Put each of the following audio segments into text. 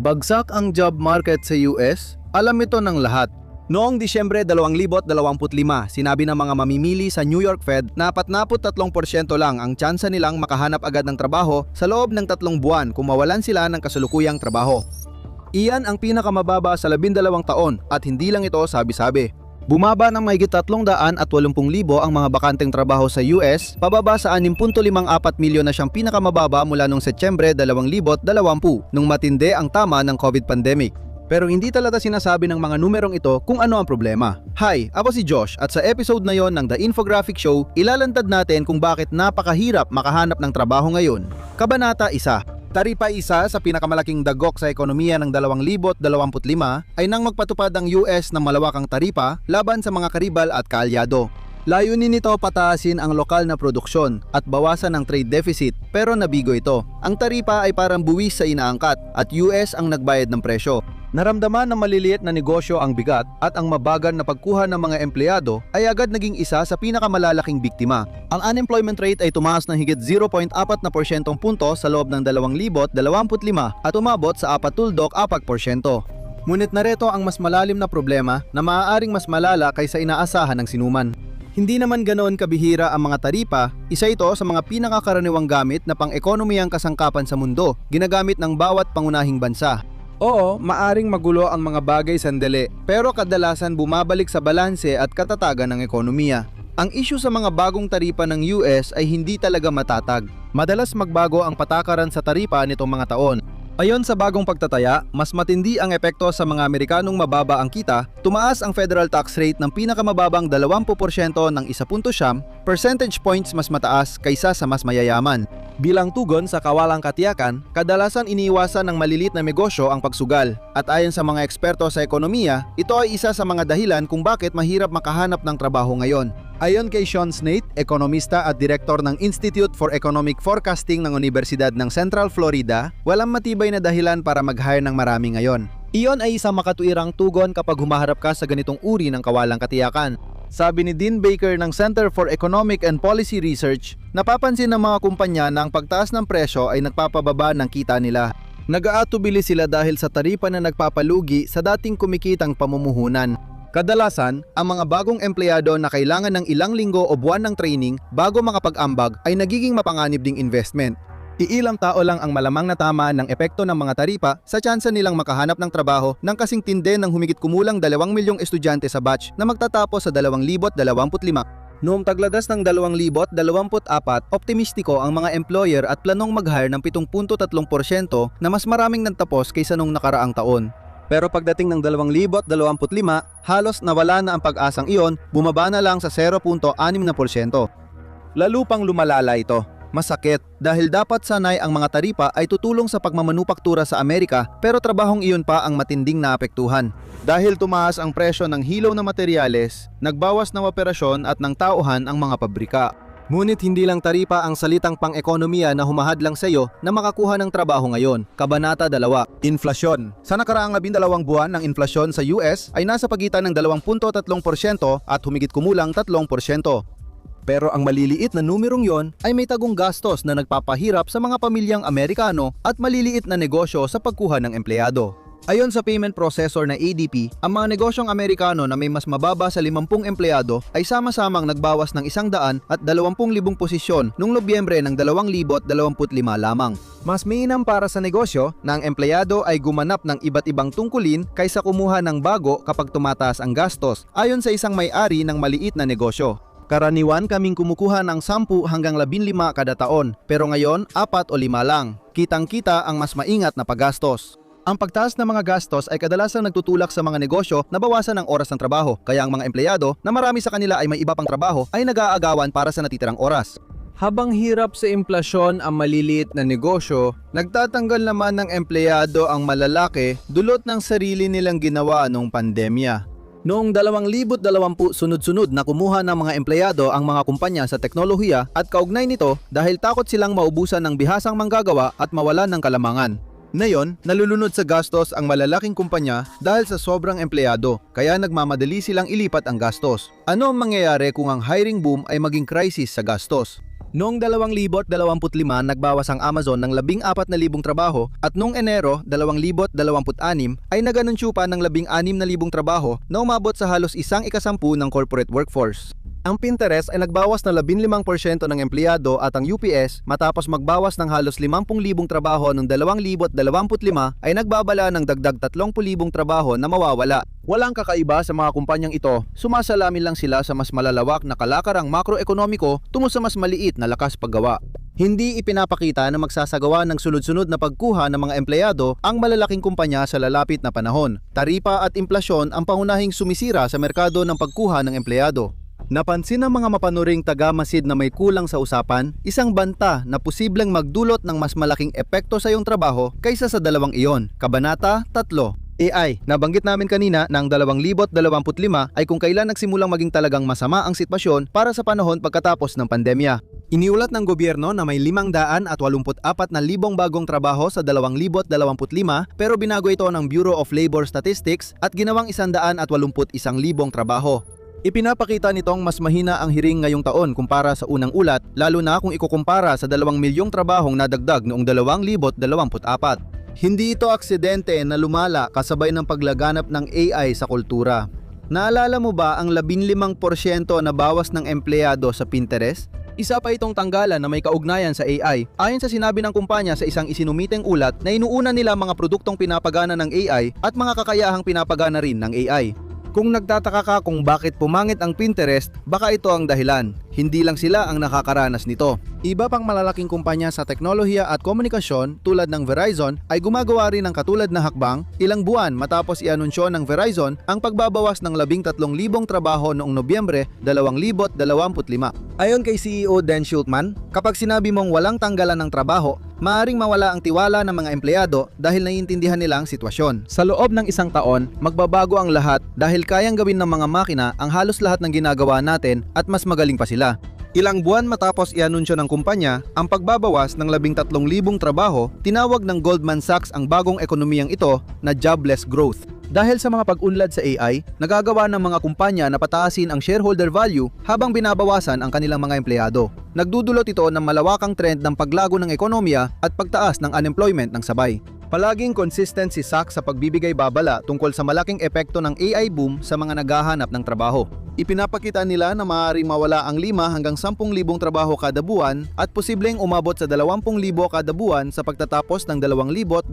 Bagsak ang job market sa US? Alam ito ng lahat. Noong Disyembre 2025, sinabi ng mga mamimili sa New York Fed na 43% lang ang tsansa nilang makahanap agad ng trabaho sa loob ng 3 buwan kung mawalan sila ng kasalukuyang trabaho. Iyan ang pinakamababa sa 12 taon at hindi lang ito sabi-sabi. Bumaba ng mahigit 380,000 ang mga bakanteng trabaho sa US, pababa sa 6.54 milyon na siyang pinakamababa mula noong Setyembre 2020 nung matindi ang tama ng COVID pandemic. Pero hindi talaga sinasabi ng mga numerong ito kung ano ang problema. Hi, ako si Josh at sa episode na yon ng The Infographic Show, ilalantad natin kung bakit napakahirap makahanap ng trabaho ngayon. Kabanata 1. Taripa isa sa pinakamalaking dagok sa ekonomiya ng 2025 ay nang magpatupad ang US ng malawakang taripa laban sa mga karibal at kaalyado. Layunin nito pataasin ang lokal na produksyon at bawasan ang trade deficit, pero nabigo ito. Ang taripa ay parang buwis sa inaangkat at US ang nagbayad ng presyo. Naramdaman ng maliliit na negosyo ang bigat at ang mabagal na pagkuha ng mga empleyado ay agad naging isa sa pinakamalalaking biktima. Ang unemployment rate ay tumaas ng higit 0.4% punto sa loob ng 2025 at umabot sa 4.4%. Ngunit narito ang mas malalim na problema na maaaring mas malala kaysa inaasahan ng sinuman. Hindi naman ganoon kabihira ang mga taripa, isa ito sa mga pinakakaraniwang gamit na pang-ekonomiyang kasangkapan sa mundo, ginagamit ng bawat pangunahing bansa. Oo, maaring magulo ang mga bagay sandali, pero kadalasan bumabalik sa balanse at katatagan ng ekonomiya. Ang issue sa mga bagong taripa ng US ay hindi talaga matatag. Madalas magbago ang patakaran sa taripa nitong mga taon. Ayon sa bagong pagtataya, mas matindi ang epekto sa mga Amerikanong mababa ang kita, tumaas ang federal tax rate ng pinakamababang 20% ng 1.9 percentage points mas mataas kaysa sa mas mayayaman. Bilang tugon sa kawalang katiyakan, kadalasan iniiwasan ng maliliit na negosyo ang pagsugal. At ayon sa mga eksperto sa ekonomiya, ito ay isa sa mga dahilan kung bakit mahirap makahanap ng trabaho ngayon. Ayon kay Sean Snate, ekonomista at direktor ng Institute for Economic Forecasting ng Universidad ng Central Florida, walang matibay na dahilan para mag-hire ng marami ngayon. Iyon ay isang makatuwirang tugon kapag humaharap ka sa ganitong uri ng kawalang katiyakan. Sabi ni Dean Baker ng Center for Economic and Policy Research, napapansin ng mga kumpanya na ang pagtaas ng presyo ay nagpapababa ng kita nila. Nag-aatubili sila dahil sa taripa na nagpapalugi sa dating kumikitang pamumuhunan. Kadalasan, ang mga bagong empleyado na kailangan ng ilang linggo o buwan ng training bago makapag-ambag ay nagiging mapanganib ding investment. Iilang tao lang ang malamang na tama ng epekto ng mga taripa sa tsansa nilang makahanap ng trabaho ng kasing tindi ng humigit kumulang 2 milyong estudyante sa batch na magtatapos sa 2025. Noong tagladas ng 2024, optimistiko ang mga employer at planong mag-hire ng 7.3% na mas maraming nagtapos kaysa noong nakaraang taon. Pero pagdating ng 2025, halos nawala na ang pag-asang iyon, bumaba na lang sa 0.6%. Lalo pang lumalala ito. Masakit dahil dapat sanay ang mga taripa ay tutulong sa pagmamanupaktura sa Amerika, pero trabahong iyon pa ang matinding naapektuhan. Dahil tumaas ang presyo ng hilaw na materyales, nagbawas ng operasyon at ng tauhan ang mga pabrika. Ngunit hindi lang taripa ang salitang pang-ekonomiya na humahadlang sa iyo na makakuha ng trabaho ngayon. Kabanata 2. Inflasyon. Sa nakaraang 12 buwan ng inflasyon sa US ay nasa pagitan ng 2.3% at humigit kumulang 3%. Pero ang maliliit na numerong yon ay may tagong gastos na nagpapahirap sa mga pamilyang Amerikano at maliliit na negosyo sa pagkuha ng empleyado. Ayon sa payment processor na ADP, ang mga negosyong Amerikano na may mas mababa sa 50 empleyado ay sama-samang nagbawas ng 120,000 posisyon noong Nobyembre ng 2025 lamang. Mas mainam para sa negosyo na ang empleyado ay gumanap ng iba't ibang tungkulin kaysa kumuha ng bago kapag tumataas ang gastos, ayon sa isang may-ari ng maliit na negosyo. Karaniwan kaming kumukuha ng 10 hanggang 15 kada taon, pero ngayon 4 o 5 lang. Kitang-kita ang mas maingat na paggastos. Ang pagtaas ng mga gastos ay kadalasang nagtutulak sa mga negosyo na bawasan ang oras ng trabaho, kaya ang mga empleyado na marami sa kanila ay may iba pang trabaho ay nag-aagawan para sa natitirang oras. Habang hirap sa inflasyon ang maliliit na negosyo, nagtatanggal naman ng empleyado ang malalaki dulot ng sarili nilang ginawa noong pandemya. Noong 2020, sunod-sunod na kumuha ng mga empleyado ang mga kumpanya sa teknolohiya at kaugnay nito dahil takot silang maubusan ng bihasang manggagawa at mawalan ng kalamangan. Ngayon, nalulunod sa gastos ang malalaking kumpanya dahil sa sobrang empleyado, kaya nagmamadali silang ilipat ang gastos. Ano ang mangyayari kung ang hiring boom ay maging crisis sa gastos? Noong 2025, nagbawas ang Amazon ng 14,000 trabaho at noong Enero 2026 ay naganunsyo pa ng 16,000 trabaho na umabot sa halos 1/10 ng corporate workforce. Ang Pinterest ay nagbawas ng 15% ng empleyado at ang UPS matapos magbawas ng halos 50,000 trabaho noong 2025 ay nagbabala ng dagdag 30,000 trabaho na mawawala. Walang kakaiba sa mga kumpanyang ito, sumasalamin lang sila sa mas malalawak na kalakarang makroekonomiko tungo sa mas maliit na lakas paggawa. Hindi ipinapakita na magsasagawa ng sunod-sunod na pagkuha ng mga empleyado ang malalaking kumpanya sa lalapit na panahon. Taripa at implasyon ang pangunahing sumisira sa merkado ng pagkuha ng empleyado. Napansin ng mga mapanuring taga-masid na may kulang sa usapan, isang banta na posibleng magdulot ng mas malaking epekto sa iyong trabaho kaysa sa dalawang iyon. Kabanata 3. AI. Nabanggit namin kanina na ang 2025 ay kung kailan nagsimulang maging talagang masama ang sitwasyon para sa panahon pagkatapos ng pandemya. Iniulat ng gobyerno na may 584,000 bagong trabaho sa 2025 pero binago ito ng Bureau of Labor Statistics at ginawang 181,000 trabaho. Ipinapakita nitong mas mahina ang hiring ngayong taon kumpara sa unang ulat, lalo na kung ikukumpara sa 2 milyong trabahong nadagdag noong 2024. Hindi ito aksidente na lumala kasabay ng paglaganap ng AI sa kultura. Naalala mo ba ang 15% na bawas ng empleyado sa Pinterest? Isa pa itong tanggalan na may kaugnayan sa AI. Ayon sa sinabi ng kumpanya sa isang isinumiteng ulat na inuuna nila mga produktong pinapagana ng AI at mga kakayahang pinapagana rin ng AI. Kung nagtataka ka kung bakit pumangit ang Pinterest, baka ito ang dahilan. Hindi lang sila ang nakakaranas nito. Iba pang malalaking kumpanya sa teknolohiya at komunikasyon tulad ng Verizon ay gumagawa rin ng katulad na hakbang ilang buwan matapos i-anunsyo ng Verizon ang pagbabawas ng 13,000 trabaho noong Nobyembre 2025. Ayon kay CEO Dan Schultman, kapag sinabi mong walang tanggalan ng trabaho, maaring mawala ang tiwala ng mga empleyado dahil naiintindihan nila ang sitwasyon. Sa loob ng isang taon, magbabago ang lahat dahil kayang gawin ng mga makina ang halos lahat ng ginagawa natin at mas magaling pa sila. Ilang buwan matapos i-anunsyo ng kumpanya ang pagbabawas ng 13,000 trabaho, tinawag ng Goldman Sachs ang bagong ekonomiyang ito na jobless growth. Dahil sa mga pag-unlad sa AI, nagagawa ng mga kumpanya na pataasin ang shareholder value habang binabawasan ang kanilang mga empleyado. Nagdudulot ito ng malawakang trend ng paglago ng ekonomiya at pagtaas ng unemployment ng sabay. Palaging consistent si Sachs sa pagbibigay babala tungkol sa malaking epekto ng AI boom sa mga naghahanap ng trabaho. Ipinapakita nila na maaaring mawala ang 5 hanggang 10,000 trabaho kada buwan at posibleng umabot sa 20,000 kada buwan sa pagtatapos ng 2026.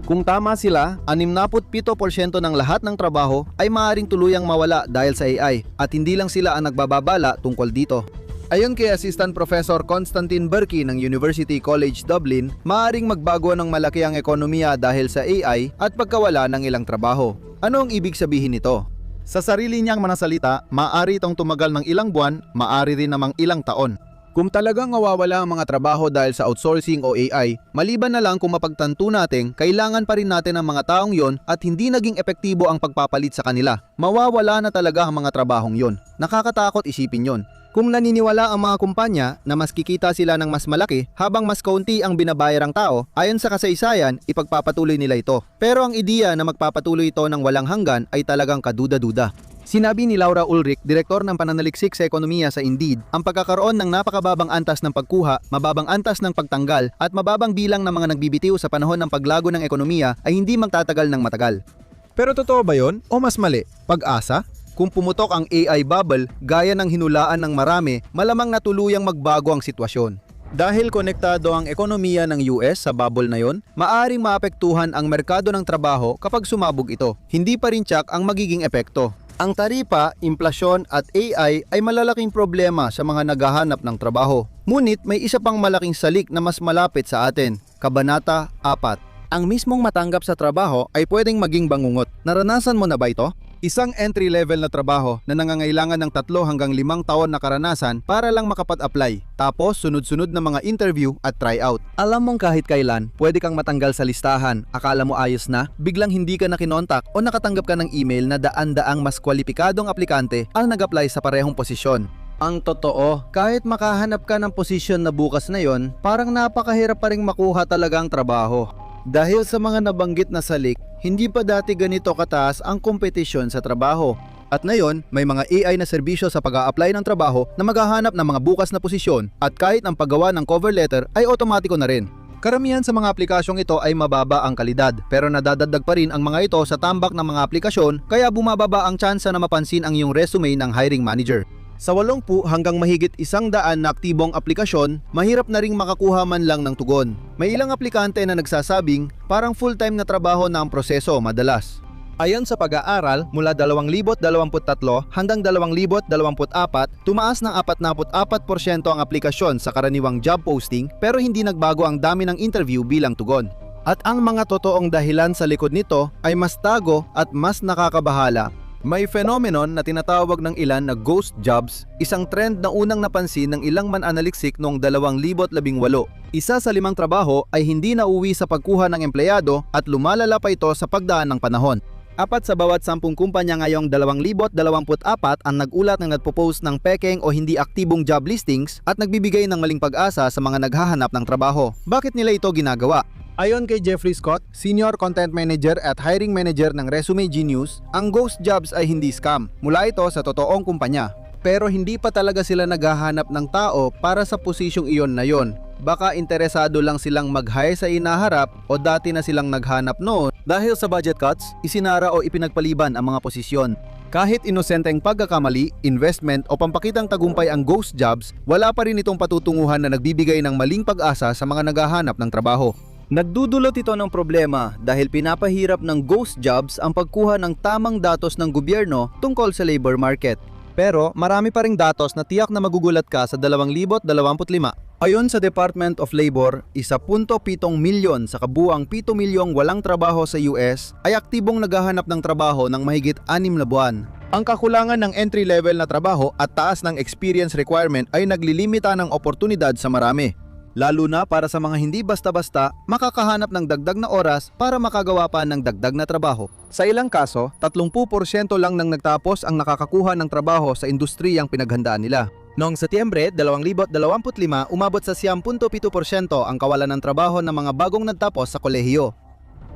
Kung tama sila, 67% ng lahat ng trabaho ay maaaring tuluyang mawala dahil sa AI at hindi lang sila ang nagbababala tungkol dito. Ayon kay Assistant Professor Constantine Berkey ng University College Dublin, maaaring magbago ng malaki ang ekonomiya dahil sa AI at pagkawala ng ilang trabaho. Ano ang ibig sabihin nito? Sa sarili niyang manasalita, maaari itong tumagal ng ilang buwan, maaari rin namang ilang taon. Kung talagang mawawala ang mga trabaho dahil sa outsourcing o AI, maliban na lang kung mapagtanto natin, kailangan pa rin natin ang mga taong yon at hindi naging epektibo ang pagpapalit sa kanila. Mawawala na talaga ang mga trabahong yon. Nakakatakot isipin yon. Kung naniniwala ang mga kumpanya na mas kikita sila ng mas malaki habang mas kaunti ang binabayarang tao, ayon sa kasaysayan, ipagpapatuloy nila ito. Pero ang ideya na magpapatuloy ito ng walang hanggan ay talagang kaduda-duda. Sinabi ni Laura Ulrich, direktor ng pananaliksik sa ekonomiya sa Indeed, ang pagkakaroon ng napakababang antas ng pagkuha, mababang antas ng pagtanggal at mababang bilang ng mga nagbibitiw sa panahon ng paglago ng ekonomiya ay hindi magtatagal ng matagal. Pero totoo ba yon o mas mali? Pag-asa? Kung pumutok ang AI bubble gaya ng hinulaan ng marami, malamang na tuluyang magbago ang sitwasyon. Dahil konektado ang ekonomiya ng US sa bubble na yon, maaring maapektuhan ang merkado ng trabaho kapag sumabog ito. Hindi pa rin tiyak ang magiging epekto. Ang taripa, implasyon at AI ay malalaking problema sa mga naghahanap ng trabaho. Ngunit may isa pang malaking salik na mas malapit sa atin, Kabanata 4. Ang mismong matanggap sa trabaho ay pwedeng maging bangungot. Naranasan mo na ba ito? Isang entry-level na trabaho na nangangailangan ng 3 hanggang 5 taon na karanasan para lang makapat-apply. Tapos sunod-sunod na mga interview at tryout. Alam mong kahit kailan, pwede kang matanggal sa listahan. Akala mo ayos na, biglang hindi ka na kinontak o nakatanggap ka ng email na daan-daang mas kwalipikadong aplikante ang nag-apply sa parehong posisyon. Ang totoo, kahit makahanap ka ng posisyon na bukas na yon, parang napakahirap pa ring makuha talaga ang trabaho. Dahil sa mga nabanggit na salik, hindi pa dati ganito kataas ang kompetisyon sa trabaho. At ngayon, may mga AI na serbisyo sa pag-a-apply ng trabaho na maghahanap ng mga bukas na posisyon at kahit ang paggawa ng cover letter ay otomatiko na rin. Karamihan sa mga aplikasyong ito ay mababa ang kalidad pero nadadagdag pa rin ang mga ito sa tambak ng mga aplikasyon kaya bumababa ang tsansa na mapansin ang iyong resume ng hiring manager. Sa 80 hanggang mahigit 100 na aktibong aplikasyon, mahirap na ring makakuha man lang ng tugon. May ilang aplikante na nagsasabing parang full-time na trabaho na ang proseso madalas. Ayon sa pag-aaral, mula 2023 hanggang 2024, tumaas ng 44% ang aplikasyon sa karaniwang job posting pero hindi nagbago ang dami ng interview bilang tugon. At ang mga totoong dahilan sa likod nito ay mas tago at mas nakakabahala. May phenomenon na tinatawag ng ilan na ghost jobs, isang trend na unang napansin ng ilang mananaliksik noong 2018. Isa sa 5 trabaho ay hindi nauwi sa pagkuha ng empleyado at lumalala pa ito sa pagdaan ng panahon. 4 sa bawat 10 kumpanya ngayong 2024 ang nagulat na nagpo-post ng pekeng o hindi aktibong job listings at nagbibigay ng maling pag-asa sa mga naghahanap ng trabaho. Bakit nila ito ginagawa? Ayon kay Jeffrey Scott, Senior Content Manager at Hiring Manager ng Resume Genius, ang ghost jobs ay hindi scam. Mula ito sa totoong kumpanya. Pero hindi pa talaga sila naghahanap ng tao para sa posisyong iyon na yon. Baka interesado lang silang mag-hire sa inaharap o dati na silang naghanap noon dahil sa budget cuts, isinara o ipinagpaliban ang mga posisyon. Kahit inosenteng pagkakamali, investment o pampakitang tagumpay ang ghost jobs, wala pa rin itong patutunguhan na nagbibigay ng maling pag-asa sa mga naghahanap ng trabaho. Nagdudulot ito ng problema dahil pinapahirap ng ghost jobs ang pagkuha ng tamang datos ng gobyerno tungkol sa labor market. Pero marami pa ring datos na tiyak na magugulat ka sa 2025. Ayon sa Department of Labor, 1.7 milyon sa kabuang 7 milyong walang trabaho sa US ay aktibong naghahanap ng trabaho ng mahigit 6 na buwan. Ang kakulangan ng entry-level na trabaho at taas ng experience requirement ay naglilimita ng oportunidad sa marami. Lalo na para sa mga hindi basta-basta makakahanap ng dagdag na oras para makagawa pa ng dagdag na trabaho. Sa ilang kaso, 30% lang nang nagtapos ang nakakakuha ng trabaho sa industriyang pinaghandaan nila. Noong Setyembre 2025, umabot sa 7% ang kawalan ng trabaho ng mga bagong nagtapos sa kolehiyo.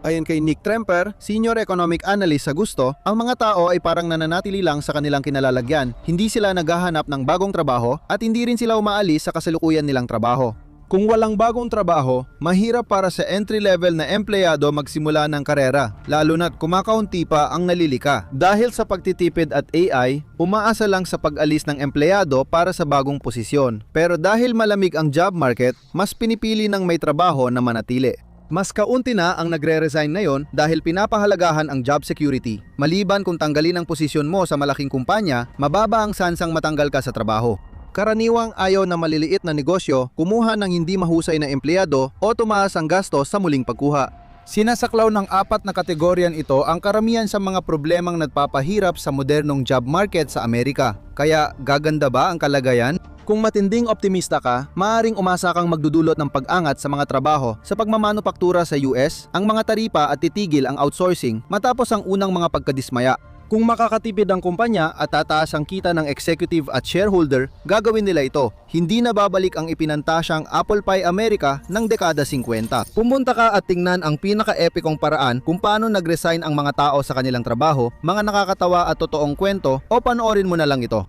Ayon kay Nick Tremper, Senior Economic Analyst sa Gusto, ang mga tao ay parang nananatili lang sa kanilang kinalalagyan. Hindi sila naghahanap ng bagong trabaho at hindi rin sila umaalis sa kasalukuyan nilang trabaho. Kung walang bagong trabaho, mahirap para sa entry-level na empleyado magsimula ng karera, lalo na't kumakaunti pa ang nalilika. Dahil sa pagtitipid at AI, umaasa lang sa pag-alis ng empleyado para sa bagong posisyon. Pero dahil malamig ang job market, mas pinipili ng may trabaho na manatili. Mas kaunti na ang nagre-resign ngayon dahil pinapahalagahan ang job security. Maliban kung tanggalin ang posisyon mo sa malaking kumpanya, mababa ang sansang matanggal ka sa trabaho. Karaniwang ayaw na maliliit na negosyo kumuha ng hindi mahusay na empleyado o tumaas ang gastos sa muling pagkuha. Sinasaklaw ng 4 na kategoryan ito ang karamihan sa mga problemang nagpapahirap sa modernong job market sa Amerika. Kaya gaganda ba ang kalagayan? Kung matinding optimista ka, maaaring umasa kang magdudulot ng pag-angat sa mga trabaho sa pagmamanupaktura sa US, ang mga taripa at titigil ang outsourcing matapos ang unang mga pagkadismaya. Kung makakatipid ang kumpanya at tataas ang kita ng executive at shareholder, gagawin nila ito. Hindi na babalik ang ipinantasyang Apple Pie America ng dekada 50. Pumunta ka at tingnan ang pinaka-epikong paraan kung paano nag-resign ang mga tao sa kanilang trabaho, mga nakakatawa at totoong kwento o panoorin mo na lang ito.